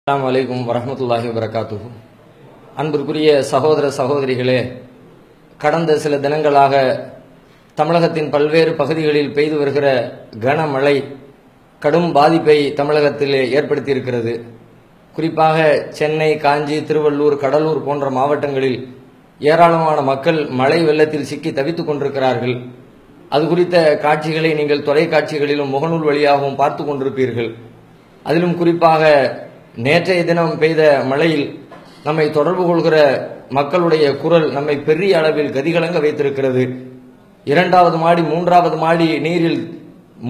அஸ்ஸலாமு அலைக்கும் வரஹ்மத்துல்லாஹி வபரகாத்துஹு. அன்பிற்குரிய சகோதர சகோதரிகளே, கடந்த சில தினங்களாக தமிழகத்தின் பல்வேறு பகுதிகளில் பெய்து வருகிற கனமழை கடும் பாதிப்பை தமிழகத்தில் ஏற்படுத்தியிருக்கிறது. குறிப்பாக சென்னை, காஞ்சி, திருவள்ளூர், கடலூர் போன்ற மாவட்டங்களில் ஏராளமான மக்கள் மழை வெள்ளத்தில் சிக்கி தவித்துக் கொண்டிருக்கிறார்கள். அது குறித்த காட்சிகளை நீங்கள் தொலைக்காட்சிகளிலும் முகநூல் வழியாகவும் பார்த்து கொண்டிருப்பீர்கள். அதிலும் குறிப்பாக நேற்றைய தினம் பெய்த மழையில் நம்மை தொடர்பு கொள்கிற மக்களுடைய குரல் நம்மை பெரிய அளவில் கதிகலங்க வைத்திருக்கிறது. 2வது மாடி 3வது மாடி நீரில்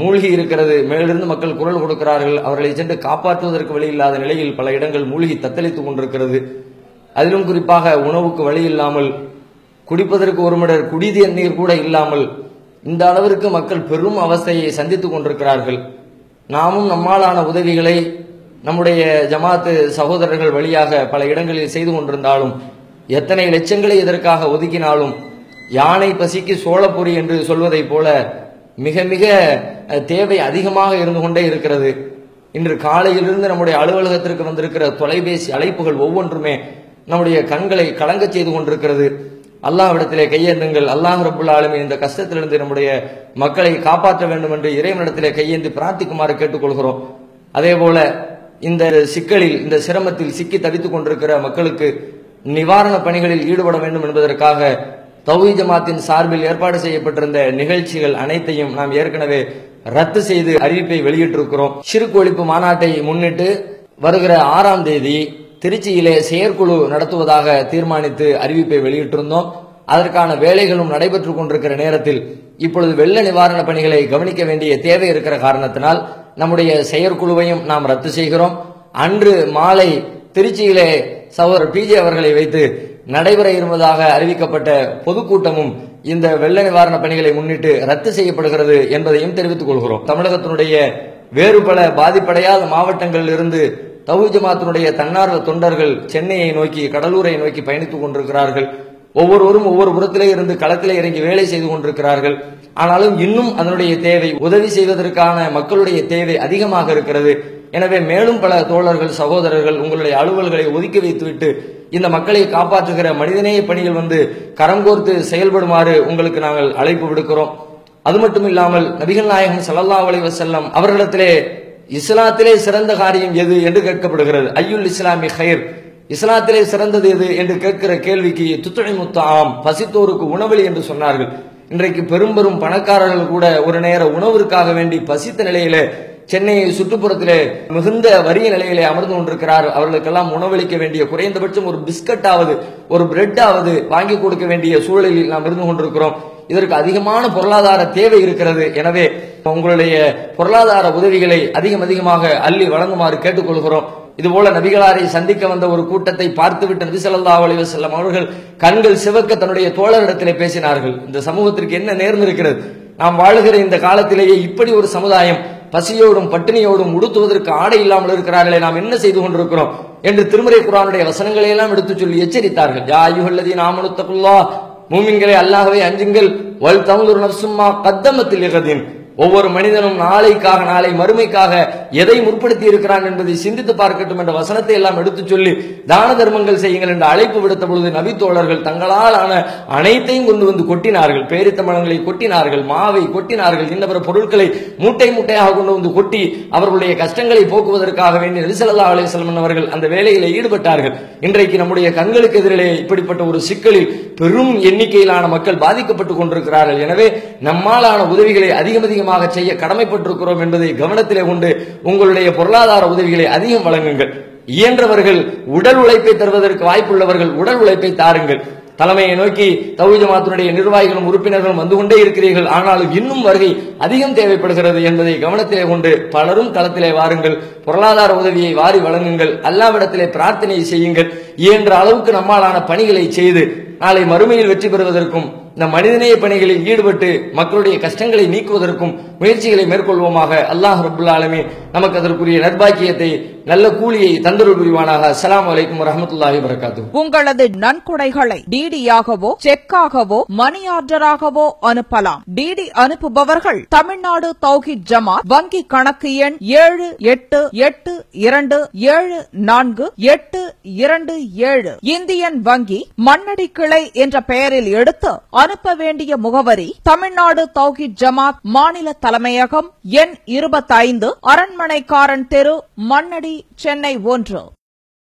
மூழ்கி இருக்கிறது. மேலிருந்து மக்கள் குரல் கொடுக்கிறார்கள். அவர்களை சென்று காப்பாற்றுவதற்கு வழி இல்லாத நிலையில் பல இடங்கள் மூழ்கி தத்தளித்துக் கொண்டிருக்கிறது. அதிலும் குறிப்பாக உணவுக்கு வழி இல்லாமல், குடிப்பதற்கு ஒரு மிடர் குடிநீர் நீர் கூட இல்லாமல் இந்த அளவிற்கு மக்கள் பெரும் அவஸ்தையை சந்தித்துக் கொண்டிருக்கிறார்கள். நாமும் நம்மாலான உதவிகளை நம்முடைய ஜமாத்து சகோதரர்கள் வழியாக பல இடங்களில் செய்து கொண்டிருந்தாலும், எத்தனை லட்சங்களை இதற்காக ஒதுக்கினாலும் யானை பசிக்கு சோளப்பொரி என்று சொல்வதை போல மிக மிக தேவை அதிகமாக இருந்து கொண்டே இருக்கிறது. இன்று காலையிலிருந்து நம்முடைய அலுவலகத்திற்கு வந்திருக்கிற தொலைபேசி அழைப்புகள் ஒவ்வொன்றுமே நம்முடைய கண்களை கலங்க செய்து கொண்டிருக்கிறது. அல்லாஹ்விடத்திலே கையேந்துங்கள். அல்லாஹ் ரப்புல் ஆலமீன் இந்த கஷ்டத்திலிருந்து நம்முடைய மக்களை காப்பாற்ற வேண்டும் என்று இறைவனிடத்திலே கையேந்தி பிரார்த்திக்குமாறு கேட்டுக்கொள்கிறோம். அதே போல இந்த சிக்கலில், இந்த சிரமத்தில் சிக்கி தவித்துக் கொண்டிருக்கிற மக்களுக்கு நிவாரண பணிகளில் ஈடுபட வேண்டும் என்பதற்காக தௌஹீத் ஜமாத்தின் சார்பில் ஏற்பாடு செய்யப்பட்டிருந்த நிகழ்ச்சிகள் அனைத்தையும் நாம் ஏற்கனவே ரத்து செய்து அறிவிப்பை வெளியிட்டிருக்கிறோம். ஷிர்க் ஒழிப்பு மாநாட்டை முன்னிட்டு வருகிற 6ஆம் தேதி திருச்சியிலே செயற்குழு நடத்துவதாக தீர்மானித்து அறிவிப்பை வெளியிட்டிருந்தோம். அதற்கான வேலைகளும் நடைபெற்றுக் கொண்டிருக்கிற நேரத்தில் இப்பொழுது வெள்ள நிவாரண பணிகளை கவனிக்க வேண்டிய தேவை இருக்கிற காரணத்தினால் நம்முடைய செயற்குழுவையும் நாம் ரத்து செய்கிறோம். அன்று மாலை திருச்சியிலே சகோதரர் PJ அவர்களை வைத்து நடைபெற இருப்பதாக அறிவிக்கப்பட்ட பொதுக்கூட்டமும் இந்த வெள்ள நிவாரண பணிகளை முன்னிட்டு ரத்து செய்யப்படுகிறது என்பதையும் தெரிவித்துக் கொள்கிறோம். தமிழகத்தினுடைய வேறு பல பாதிப்படையாத மாவட்டங்களில் இருந்து தௌஹீத் ஜமாத்தினுடைய தன்னார்வ தொண்டர்கள் சென்னையை நோக்கி, கடலூரை நோக்கி பயணித்துக் கொண்டிருக்கிறார்கள். ஒவ்வொருவரும் ஒவ்வொரு புறத்திலே இருந்து களத்திலே இறங்கி வேலை செய்து கொண்டிருக்கிறார்கள். ஆனாலும் இன்னும் அதனுடைய தேவை, உதவி செய்வதற்கான மக்களுடைய தேவை அதிகமாக இருக்கிறது. எனவே மேலும் பல தோழர்கள், சகோதரர்கள் உங்களுடைய அலுவல்களை ஒதுக்கி வைத்துவிட்டு இந்த மக்களை காப்பாற்றுகிற மனிதநேய பணிகள் வந்து கரம் கோர்த்து செயல்படுமாறு உங்களுக்கு நாங்கள் அழைப்பு விடுக்கிறோம். அது மட்டும் இல்லாமல் நபிகள் நாயகம் ஸல்லல்லாஹு அலைஹி வஸல்லம் அவர்களிடத்திலே இஸ்லாத்திலே சிறந்த காரியம் எது என்று கேட்கப்படுகிறது. ஐயுல் இஸ்லாமி ஹைர், இஸ்லாத்திலே சிறந்தது எது என்று கேட்கிற கேள்விக்கு துத்இமு த்ஆம், பசித்தோருக்கு உணவளி என்று சொன்னார்கள். இன்றைக்கு பெரும் பெரும் பணக்காரர்கள் கூட ஒரு நேர உணவிற்காக வேண்டி பசித்த நிலையிலே சென்னையை சுற்றுப்புறத்திலே மிகுந்த வறிய நிலையிலே அமர்ந்து கொண்டிருக்கிறார். அவர்களுக்கெல்லாம் உணவளிக்க வேண்டிய குறைந்தபட்சம் ஒரு பிஸ்கட்டாவது, ஒரு பிரெட்டாவது வாங்கி கொடுக்க வேண்டிய சூழலில் நாம் இருந்து கொண்டிருக்கிறோம். இதற்கு அதிகமான பொருளாதார தேவை இருக்கிறது. எனவே உங்களுடைய பொருளாதார உதவிகளை அதிகமாக அள்ளி வழங்குமாறு கேட்டுக்கொள்கிறோம். இதுபோல நபிகளாரை சந்திக்க வந்த ஒரு கூட்டத்தை பார்த்துவிட்டு நபி ஸல்லல்லாஹு அலைஹி வஸல்லம் அவர்கள் கண்கள் சிவக்க தன்னுடைய தோழரிடத்திலே பேசினார்கள். இந்த சமூகத்திற்கு என்ன நேர்ந்திருக்கிறது? நாம் வாழுகிற இந்த காலத்திலேயே இப்படி ஒரு சமுதாயம் பசியோடும் பட்டினியோடும் உடுத்துவதற்கு ஆடை இல்லாமல் இருக்கிறார்களே, நாம் என்ன செய்து கொண்டிருக்கிறோம் என்று திருமறை குர்ஆனுடைய வசனங்களை எல்லாம் எடுத்துச் சொல்லி எச்சரித்தார்கள். யா அய்யுஹல்லதீன ஆமனு தக்குல்லாஹ், மூமின்களே அல்லாஹ்வை அஞ்சுங்கள். வல் தன்துர் நஃப்சும் மா கத்தமத் லிகதின், ஒவ்வொரு மனிதனும் நாளைக்காக, நாளை மறுமைக்காக எதை முற்படுத்தி இருக்கிறான் என்பதை சிந்தித்து பார்க்கட்டும் என்ற வசனத்தை எல்லாம் எடுத்துச் சொல்லி தான தர்மங்கள் செய்யுங்கள் என்று அழைப்பு விடுத்த பொழுது நபி தோழர்கள் தங்களால் ஆன அனைத்தையும் கொண்டு வந்து கொட்டினார்கள். பேரித்தம்பழங்களை கொட்டினார்கள், மாவை கொட்டினார்கள், இன்ன பிற பொருட்களை மூட்டை மூட்டையாக கொண்டு வந்து கொட்டி அவர்களுடைய கஷ்டங்களை போக்குவதற்காக வேண்டி நபி ஸல்லல்லாஹு அலைஹி வஸல்லம் அவர்கள் அந்த வேலையிலே ஈடுபட்டார்கள். இன்றைக்கு நம்முடைய கண்களுக்கு எதிரிலே இப்படிப்பட்ட ஒரு சிக்கலில் பெரும் எண்ணிக்கையிலான மக்கள் பாதிக்கப்பட்டுக் கொண்டிருக்கிறார்கள். எனவே நம்மாலான உதவிகளை அதிகமாக செய்ய கடமைப்பட்டிருக்கிறோம் என்பதை கவனத்திலே கொண்டு உங்களுடைய பொருளாதார உதவிகளை அதிகம் வழங்குங்கள். இயன்றவர்கள் உடல் உழைப்பை தருவதற்கு வாய்ப்புள்ளவர்கள் உடல் உழைப்பை தாருங்கள். தலைமையை நோக்கி தௌஹீத் ஜமாத்தினுடைய நிர்வாகிகளும் உறுப்பினர்களும் வந்து கொண்டே இருக்கிறீர்கள். ஆனாலும் இன்னும் வருகை அதிகம் தேவைப்படுகிறது என்பதை கவனத்திலே கொண்டு பலரும் களத்திலே வாருங்கள். பொருளாதார உதவியை வாரி வழங்குங்கள். அல்லாஹ்விடத்திலே பிரார்த்தனை செய்யுங்கள். இயன்ற அளவுக்கு நம்மாலான பணிகளை செய்து நாளை மறுமையில் வெற்றி பெறுவதற்கும் இந்த மனிதநேய பணிகளில் ஈடுபட்டு மக்களுடைய கஷ்டங்களை நீக்குவதற்கும் முயற்சிகளை மேற்கொள்வோமாக. அல்லாஹ் ரப்புல் ஆலமீன் நமக்கு அதற்குரிய நற்பாக்கியத்தை, நல்ல கூலியை தந்தருள் புரிவானாக. அஸ்ஸலாமு அலைக்கும் வரஹ்மத்துல்லாஹி வபரகாத்துஹு. உங்களது நன்கொடைகளை டிடியாகவோ செக்காகவோ மணி ஆர்டராகவோ அனுப்பலாம். டிடி அனுப்புபவர்கள் தமிழ்நாடு தௌஹீத் ஜமாத், வங்கி கணக்கு எண் 7882748227, இந்தியன் வங்கி மண்ணடி கிளை என்ற பெயரில் எடுத்து அனுப்ப வேண்டிய முகவரி தமிழ்நாடு தௌஹீத் ஜமாத் மாநில தலைமையகம், எண் 25, அரண்மனைக்காரன் தெரு, மண்ணடி, சென்னை 1.